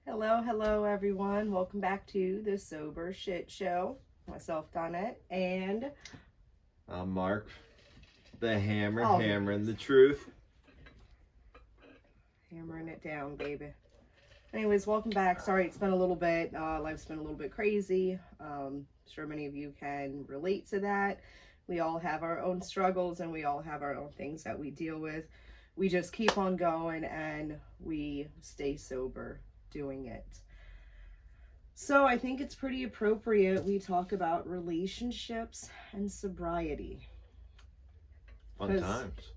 Hello, everyone. Welcome back to the Sober Shit Show. Myself, Donette, and I'm Mark, the hammer, Oh, hammering the truth. hammering it down, baby. Anyways, welcome back. Sorry, it's been a little bit, life's been a little bit crazy. Sure many of you can relate to that. We all have our own struggles and we all have our own things that we deal with. We just keep on going and we stay sober doing it. So I think it's pretty appropriate we talk about relationships and sobriety. Fun times.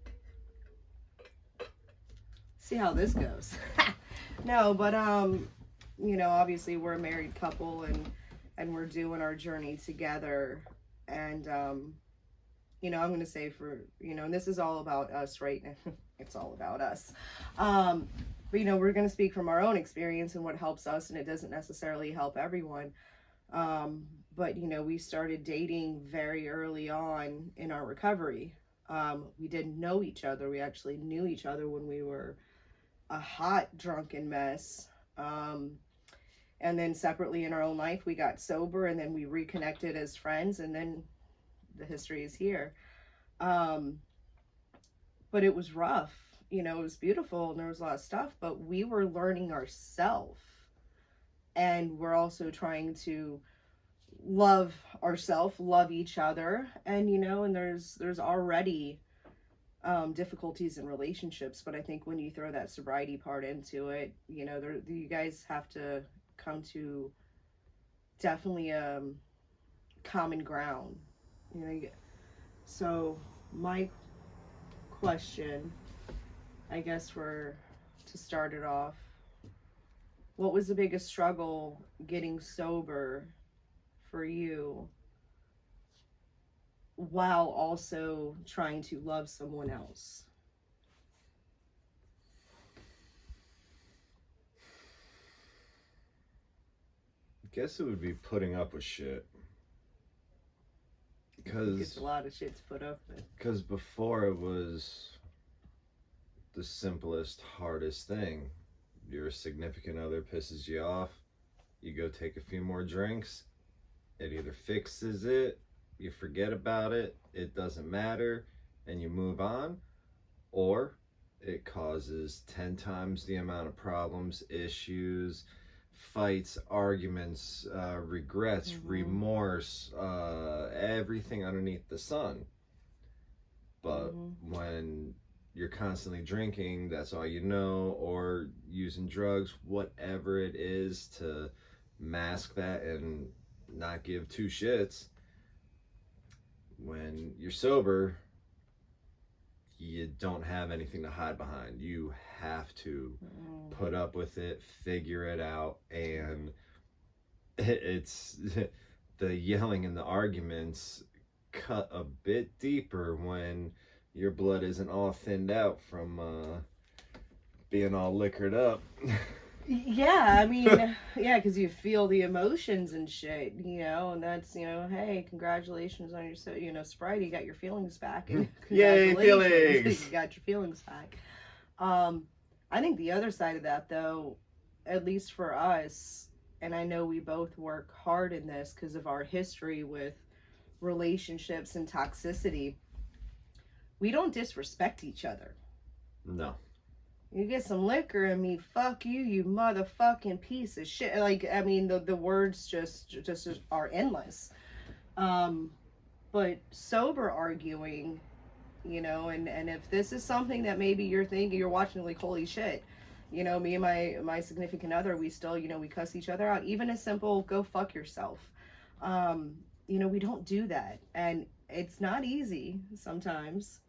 See how this goes. No, but obviously we're a married couple and we're doing our journey together. And I'm going to say and this is all about us right now. It's all about us. But we're going to speak from our own experience and what helps us, and it doesn't necessarily help everyone. But we started dating very early on in our recovery. We didn't know each other. We actually knew each other when we were a hot drunken mess. And then separately in our own life, we got sober, and then we reconnected as friends, and then the history is here. But it was rough. It was beautiful and there was a lot of stuff, but we were learning ourselves, and we're also trying to love ourselves, love each other. And and there's already difficulties in relationships, but I think when you throw that sobriety part into it, you guys have to come to definitely common ground. So my question, I guess, to start it off, what was the biggest struggle getting sober for you while also trying to love someone else? I guess it would be putting up with shit. It's a lot of shit to put up with. Because before it was the simplest, hardest thing. Your significant other pisses you off, you go take a few more drinks, it either fixes it, you forget about it, it doesn't matter, and you move on, or it causes 10 times the amount of problems, issues, fights, arguments, regrets, remorse, everything underneath the sun. But when you're constantly drinking, that's all you know, or using drugs, whatever it is to mask that and not give two shits, when you're sober, you don't have anything to hide behind. You have to put up with it, figure it out, and it's the yelling and the arguments cut a bit deeper when your blood isn't all thinned out from being all liquored up. Yeah, I mean, yeah, because you feel the emotions and shit, and that's, hey, congratulations on your, sobriety, you got your feelings back. And Yay, feelings! You got your feelings back. I think the other side of that, though, at least for us, and I know we both work hard in this because of our history with relationships and toxicity, we don't disrespect each other. No. You get some liquor in me, fuck you, you motherfucking piece of shit. Like, I mean, the words just are endless. But sober arguing, and if this is something that maybe you're thinking, you're watching like, holy shit, me and my significant other, we still, we cuss each other out. Even a simple, go fuck yourself. We don't do that. And it's not easy sometimes.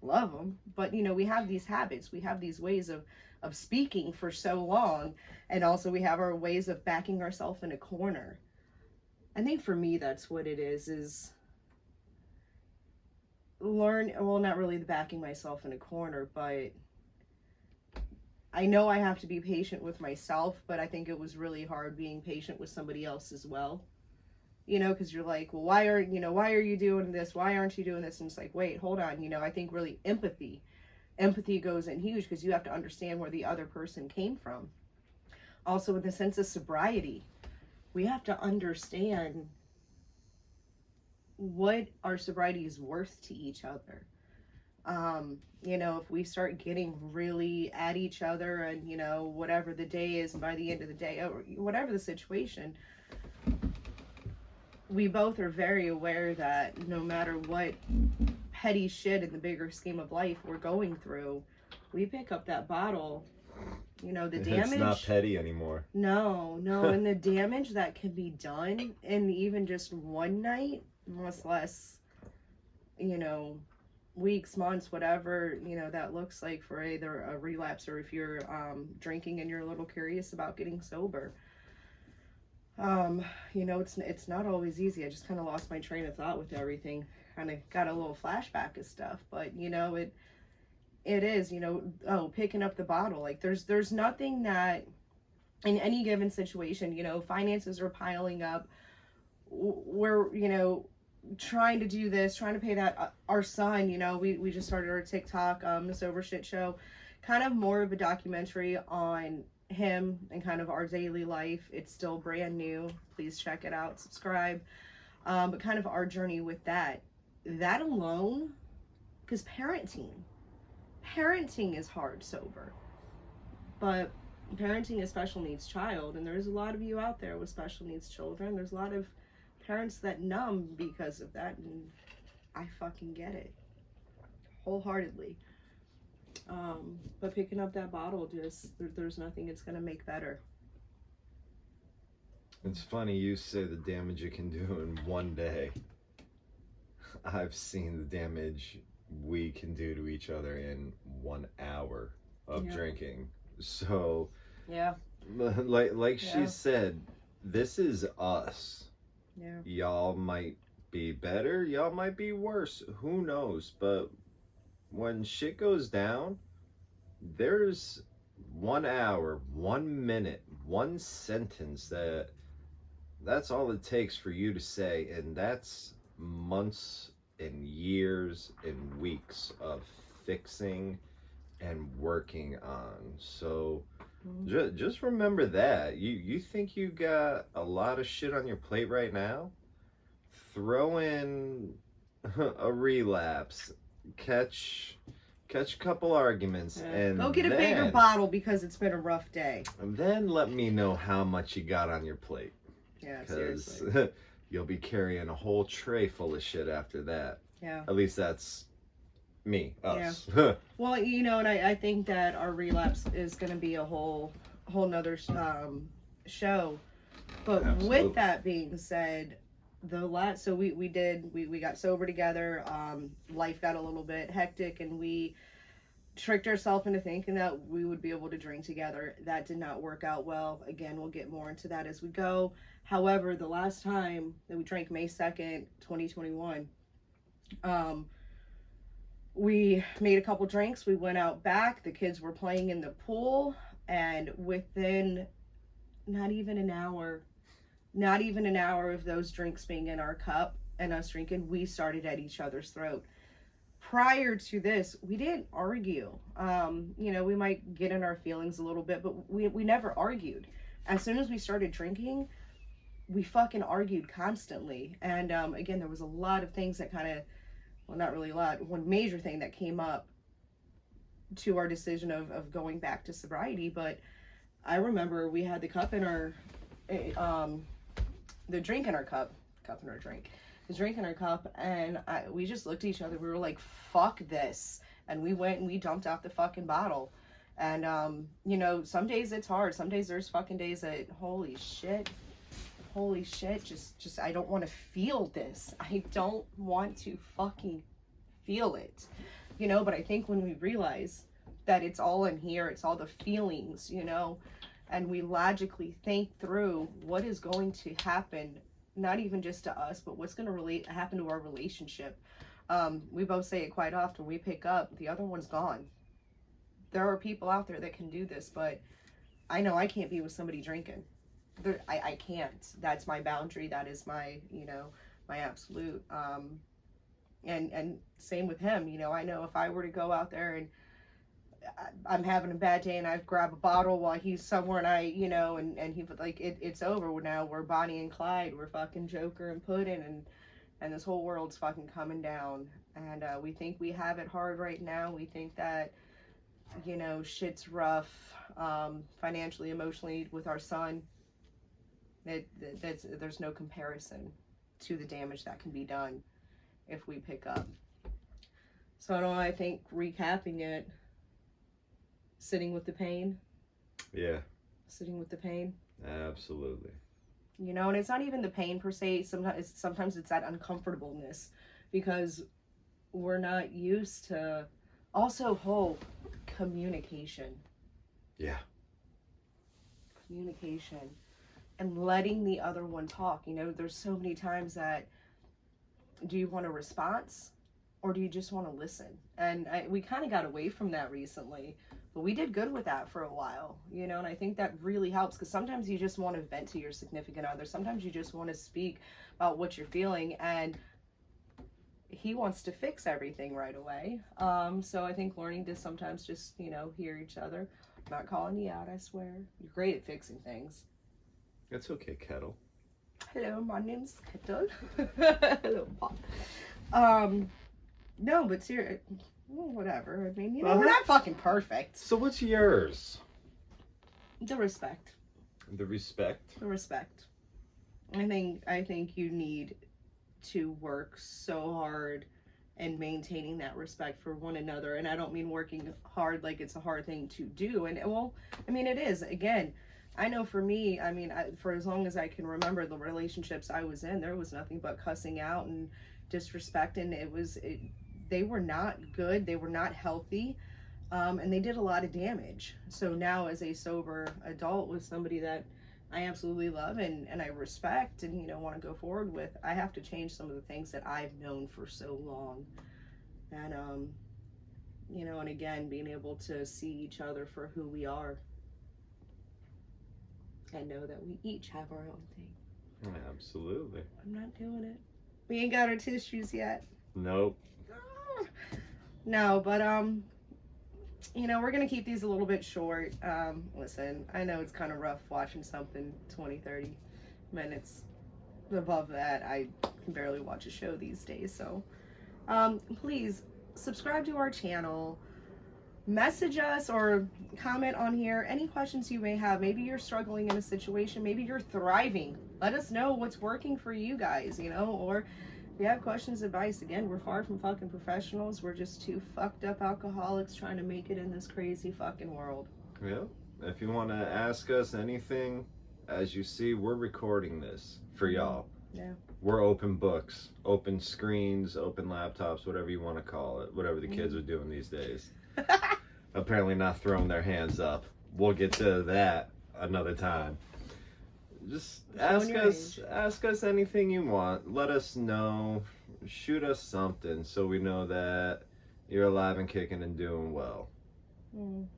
Love them, but we have these habits, we have these ways of speaking for so long, and also we have our ways of backing ourselves in a corner. I think for me that's what it is not really the backing myself in a corner, but I know I have to be patient with myself, but I think it was really hard being patient with somebody else as well. Because you're like, well, why are you doing this? Why aren't you doing this? And it's like, wait, hold on. I think really empathy goes in huge because you have to understand where the other person came from. Also, in the sense of sobriety, we have to understand what our sobriety is worth to each other. You know, if we start getting really at each other and, you know, whatever the day is, and by the end of the day, or whatever the situation, we both are very aware that no matter what petty shit in the bigger scheme of life we're going through, we pick up that bottle, you know, the damage. It's not petty anymore. No, and the damage that can be done in even just one night, much less, you know, weeks, months, whatever, you know, that looks like for either a relapse or if you're drinking and you're a little curious about getting sober. You know, it's not always easy. I just kind of lost my train of thought with everything. Kind of got a little flashback of stuff, but you know, it is, you know, picking up the bottle. Like there's nothing that in any given situation, you know, finances are piling up. We're, you know, trying to do this, trying to pay that. Our son, you know, we just started our TikTok, the Sober Shit Show, kind of more of a documentary on him and kind of our daily life. It's still brand new. Please check it out, subscribe. But kind of our journey with that alone, because parenting is hard sober, but parenting a special needs child, and there's a lot of you out there with special needs children. There's a lot of parents that numb because of that, and I fucking get it wholeheartedly. But picking up that bottle, just there's nothing it's gonna make better. It's funny you say the damage it can do in one day. I've seen the damage we can do to each other in 1 hour of drinking. So Yeah. Like she said, this is us. Yeah. Y'all might be better, y'all might be worse, who knows? But when shit goes down, there's 1 hour, 1 minute, one sentence that's all it takes for you to say, and that's months and years and weeks of fixing and working on. So just remember that. You think you got a lot of shit on your plate right now? Throw in a relapse, catch a couple arguments, and go get a bigger bottle because it's been a rough day. And then let me know how much you got on your plate. Yeah, because seriously. you'll be carrying a whole tray full of shit after that. Yeah. At least that's us. Yeah. Well, you know, and I think that our relapse is going to be a whole nother show. But Absolutely. With that being said, so we got sober together. Life got a little bit hectic, and we tricked ourselves into thinking that we would be able to drink together. That did not work out well. Again, we'll get more into that as we go. However, the last time that we drank, May 2nd, 2021, we made a couple drinks. We went out back. The kids were playing in the pool, and within not even an hour of those drinks being in our cup and us drinking, we started at each other's throat. Prior to this, we didn't argue. You know, we might get in our feelings a little bit, but we never argued. As soon as we started drinking, we fucking argued constantly. And again, there was a lot of things that kind of, well, not really a lot, one major thing that came up to our decision of going back to sobriety. But I remember we had the cup in our, the drink in our cup, the drink in our cup, and we just looked at each other. We were like, fuck this. And we went and we dumped out the fucking bottle. And, you know, some days it's hard. Some days there's fucking days that, holy shit, just I don't want to feel this. I don't want to fucking feel it, you know. But I think when we realize that it's all in here, it's all the feelings, you know, and we logically think through what is going to happen, not even just to us, but what's going to happen to our relationship. We both say it quite often. We pick up, the other one's gone. There are people out there that can do this, but I know I can't be with somebody drinking. I can't. That's my boundary. That is my, you know, my absolute. And same with him. You know, I know if I were to go out there and I'm having a bad day and I grab a bottle while he's somewhere and I, you know, and he like it's over now. We're Bonnie and Clyde. We're fucking Joker and Puddin' and this whole world's fucking coming down. And we think we have it hard right now. We think that, you know, shit's rough, financially, emotionally with our son. There's no comparison to the damage that can be done if we pick up. So I think recapping it, sitting with the pain. Yeah. Sitting with the pain. Absolutely. You know, and it's not even the pain per se. Sometimes it's that uncomfortableness because we're not used to. Also, communication. Yeah. Communication. And letting the other one talk. You know, there's so many times that, do you want a response or do you just want to listen? And we kind of got away from that recently, but we did good with that for a while, you know, and I think that really helps because sometimes you just want to vent to your significant other. Sometimes you just want to speak about what you're feeling, and he wants to fix everything right away. So I think learning to sometimes just, you know, hear each other. I'm not calling you out, I swear. You're great at fixing things. It's okay, Kettle. Hello, my name's Kettle. Hello, Pop. No, but seriously, whatever. I mean, you know, we're not fucking perfect. So what's yours? The respect. The respect? The respect. I think you need to work so hard and maintaining that respect for one another. And I don't mean working hard like it's a hard thing to do. And well, I mean, it is. Again, I know for me, I mean, for as long as I can remember the relationships I was in, there was nothing but cussing out and disrespect, and they were not good, they were not healthy, and they did a lot of damage. So now as a sober adult with somebody that I absolutely love and I respect and, you know, want to go forward with, I have to change some of the things that I've known for so long. And you know, and again, being able to see each other for who we are and know that we each have our own thing. Absolutely. I'm not doing it. We ain't got our tissues yet. Nope. No, but you know, we're gonna keep these a little bit short. Listen, I know it's kind of rough watching something 20-30 minutes. Above that, I can barely watch a show these days. So please subscribe to our channel, message us or comment on here any questions you may have. Maybe you're struggling in a situation, maybe you're thriving. Let us know what's working for you guys, you know, or if you have questions, advice. Again, we're far from fucking professionals. We're just two fucked up alcoholics trying to make it in this crazy fucking world. Yeah. If you want to ask us anything, as you see, we're recording this for y'all. Yeah. We're open books, open screens, open laptops, whatever you want to call it, whatever the kids are doing these days. Apparently not throwing their hands up. We'll get to that another time. Just ask us anything you want. Let us know. Shoot us something so we know that you're alive and kicking and doing well. And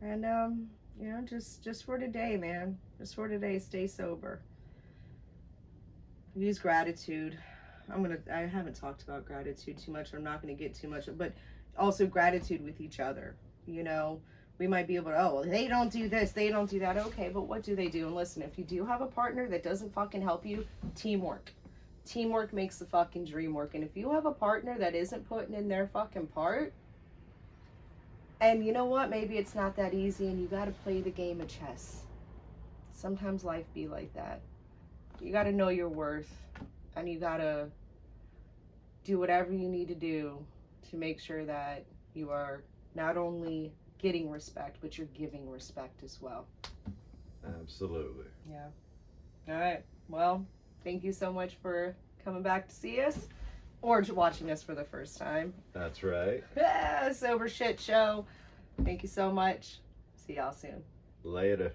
you know, just for today, man. Just for today, stay sober. Use gratitude. I haven't talked about gratitude too much. I'm not gonna get too much, but also gratitude with each other. You know, we might be able to, oh, well, they don't do this, they don't do that. Okay, but what do they do? And listen, if you do have a partner that doesn't fucking help you, teamwork. Teamwork makes the fucking dream work. And if you have a partner that isn't putting in their fucking part, and you know what, maybe it's not that easy and you gotta play the game of chess. Sometimes life be like that. You gotta know your worth, and you gotta do whatever you need to do to make sure that you are not only getting respect, but you're giving respect as well. Absolutely. Yeah. All right. Well, thank you so much for coming back to see us or watching us for the first time. That's right. Sober Shit Show. Thank you so much. See y'all soon. Later.